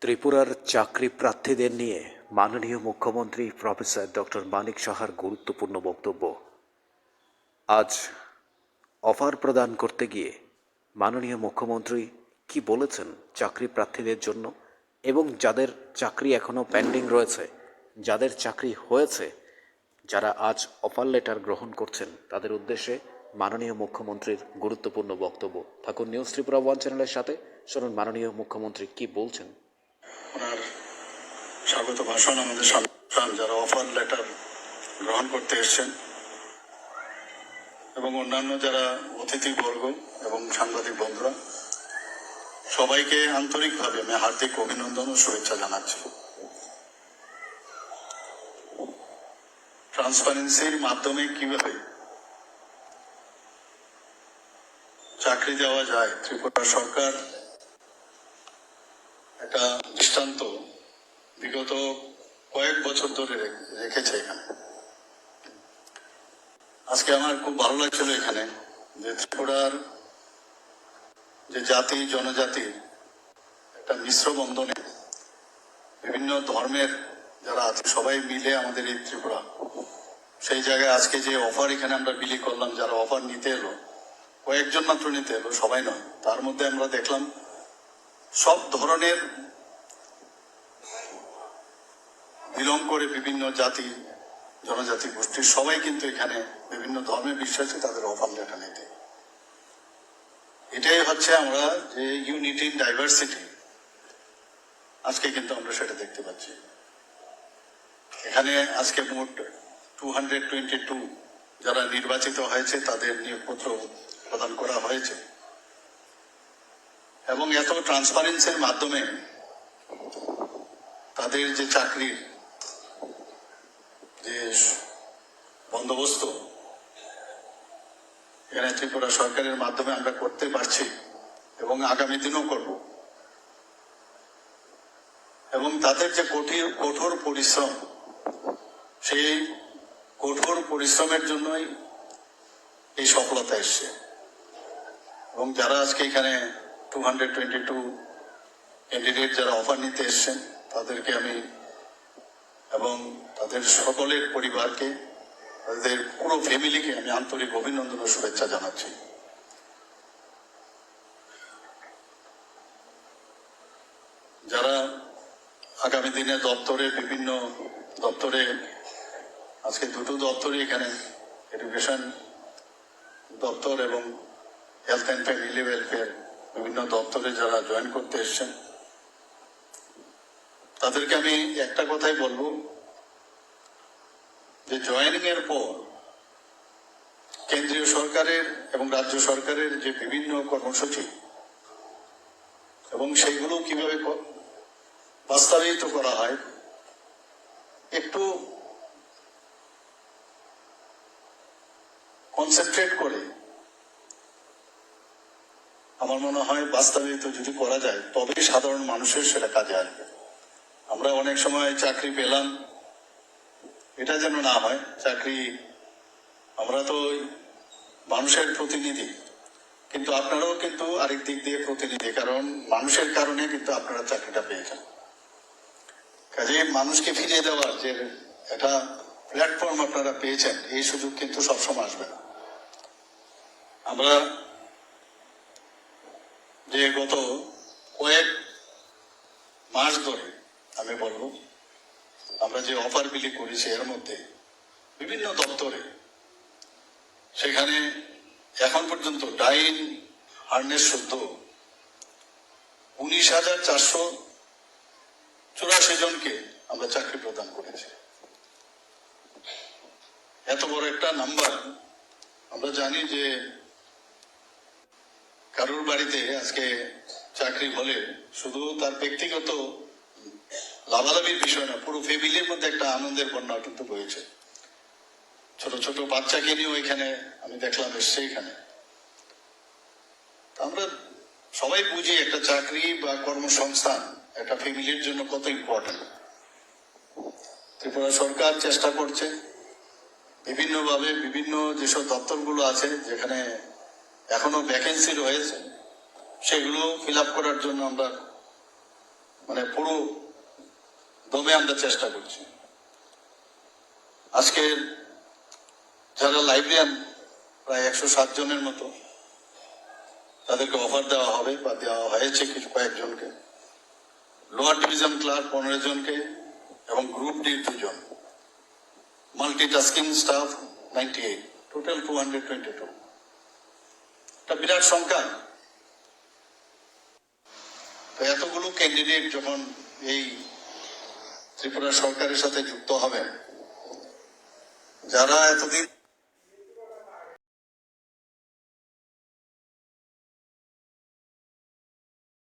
ত্রিপুরার চাকরি প্রার্থীদের নিয়ে মাননীয় মুখ্যমন্ত্রী প্রফেসর ডক্টর মানিক সাহার গুরুত্বপূর্ণ বক্তব্য। আজ অফার প্রদান করতে গিয়ে মাননীয় মুখ্যমন্ত্রী কি বলেছেন চাকরি প্রার্থীদের জন্য, এবং যাদের চাকরি এখনও পেন্ডিং রয়েছে, যাদের চাকরি হয়েছে, যারা আজ অফার লেটার গ্রহণ করছেন, তাদের উদ্দেশ্যে মাননীয় মুখ্যমন্ত্রীর গুরুত্বপূর্ণ বক্তব্য। থাকুন নিউজ ত্রিপুরা ওয়ান চ্যানেলের সাথে, শুনুন মাননীয় মুখ্যমন্ত্রী কি বলছেন। ওনার স্বাগত ভাষণ, আমাদের সংগঠন যারা অফার লেটার গ্রহণ করতে এসেছেন এবং অন্যান্য যারা অতিথিবর্গ এবং সাংবাদিক বন্ধুরা, সবাইকে আন্তরিকভাবে আমি হার্দিক অভিনন্দন ও শুভেচ্ছা জানাচ্ছি। ট্রান্সপারেন্সির মাধ্যমে কিভাবে চাকরি দেওয়া যায়, ত্রিপুরা সরকার একটা দৃষ্টান্ত বিগত কয়েক বছর ধরে রেখেছে এখানে। আজকে আমার খুব ভালো লাগছিল এখানে যে ত্রিপুরার যে জাতি জনজাতি একটা মিশ্র বন্ধনে বিভিন্ন ধর্মের যারা আছে সবাই মিলে আমাদের এই ত্রিপুরা, সেই জায়গায় আজকে যে অফার এখানে আমরা বিলি করলাম, যারা অফার নিতে এলো, কয়েকজন মাত্র নিতে এলো, সবাই নয়, তার মধ্যে আমরা দেখলাম সব ধরনের বিলং করে বিভিন্ন জাতি জনজাতি গোষ্ঠীর সবাই কিন্তু এখানে বিভিন্ন ধর্মে বিশ্বাসী, তাদের অফার লেটার নিতে। এটাই হচ্ছে আমরা যে ইউনিটি ইন ডাইভার্সিটি, আজকে কিন্তু আমরা সেটা দেখতে পাচ্ছি। এখানে আজকে মোট 222 যারা নির্বাচিত হয়েছে তাদের নিয়োগপত্র প্রদান করা হয়েছে, এবং এত ট্রান্সপারেন্সির মাধ্যমে তাদের যে চাকরির যে বন্দোবস্ত এখানে ত্রিপুরা সরকারের মাধ্যমে আমরা করতে পারছি এবং আগামী দিনও করব, এবং তাদের যে কঠোর পরিশ্রম, সেই কঠোর পরিশ্রমের জন্যই এই সফলতা এসছে। এবং যারা আজকে এখানে 222 ক্যান্ডিডেট যারা অফার নিতে এসছেন, তাদেরকে আমি এবং তাদের সকলের পরিবারকে, তাদের পুরো ফ্যামিলিকে আমি আন্তরিক অভিনন্দন ও শুভেচ্ছা জানাচ্ছি। যারা আগামী দিনে বিভিন্ন দপ্তরে, আজকে দুটো দপ্তরই এখানে, এডুকেশন দপ্তর এবং হেলথ অ্যান্ড ফ্যামিলি ওয়েলফেয়ার, বিভিন্ন দপ্তরে যারা জয়েন করতে এসছেন, তাদেরকে আমি একটা কথাই বলবো যে জয়েনিং এর পর কেন্দ্রীয় সরকারের এবং রাজ্য সরকারের যে বিভিন্ন কর্মসূচি এবং সেইগুলো কিভাবে বাস্তবায়িত করা হয়, একটু কনসেন্ট্রেট করে আমার মনে হয় বাস্তবায়িত যদি করা যায়, তবে সাধারণ মানুষের সেটা কাজে আসবে। আমরা অনেক সময় চাকরি পেলাম, এটা যেন না হয়। চাকরি, আমরা তো মানুষের প্রতিনিধি, কিন্তু আপনারাও কিন্তু আরেক দিক দিয়ে প্রতিনিধি, কারণ মানুষের কারণে কিন্তু আপনারা চাকরিটা পেয়েছেন। কাজে মানুষকে ফিরিয়ে দেওয়ার যে একটা প্ল্যাটফর্ম আপনারা পেয়েছেন, এই সুযোগ কিন্তু সবসময় আসবে না। আমরা যে গত কয়েক মাস ধরে আমি বলবো আমরা যে অফার বিলি করেছি, এর মধ্যে বিভিন্ন দপ্তরে সেখানে এখন পর্যন্ত ডাইন হার্নেস শুদ্ধ 19,484 জনকে আমরা চাকরি প্রদান করেছি। এত বড় একটা নাম্বার। আমরা জানি যে কারোর বাড়িতে আজকে চাকরি হলে শুধু তার ব্যক্তিগত লাভালাভির বিষয় না, পুরো ফ্যামিলির মধ্যে একটা আনন্দের বন্যা কিন্তু বয়েছে। ছোট ছোট বাচ্চাকে নিয়েও এখানে আমি দেখলাম এসছে এখানে। আমরা সবাই বুঝি একটা চাকরি বা কর্মসংস্থান একটা ফ্যামিলির জন্য কত ইম্পর্টেন্ট। ত্রিপুরা সরকার চেষ্টা করছে বিভিন্নভাবে, বিভিন্ন যেসব দপ্তরগুলো আছে যেখানে এখনো ভ্যাকেন্সি রয়েছে, সেগুলো ফিল আপ করার জন্য আমরা মানে পুরো দমে আমরা চেষ্টা করছি। আজকের যারা লাইব্রেরিয়ান প্রায় 107 জনের মতো, তাদেরকে অফার দেওয়া হবে বা দেওয়া হয়েছে কিছু কয়েকজনকে। লোয়ার ডিভিশন ক্লার্ক 15 জনকে এবং গ্রুপ ডি 2 জন, মাল্টিটাস্কিং স্টাফ 98, টোটাল 222। এটা বিরাট সংখ্যা। তো এতগুলো ক্যান্ডিডেট যখন এই ত্রিপুরা সরকারের সাথে যুক্ত হবেন, যারা এতদিন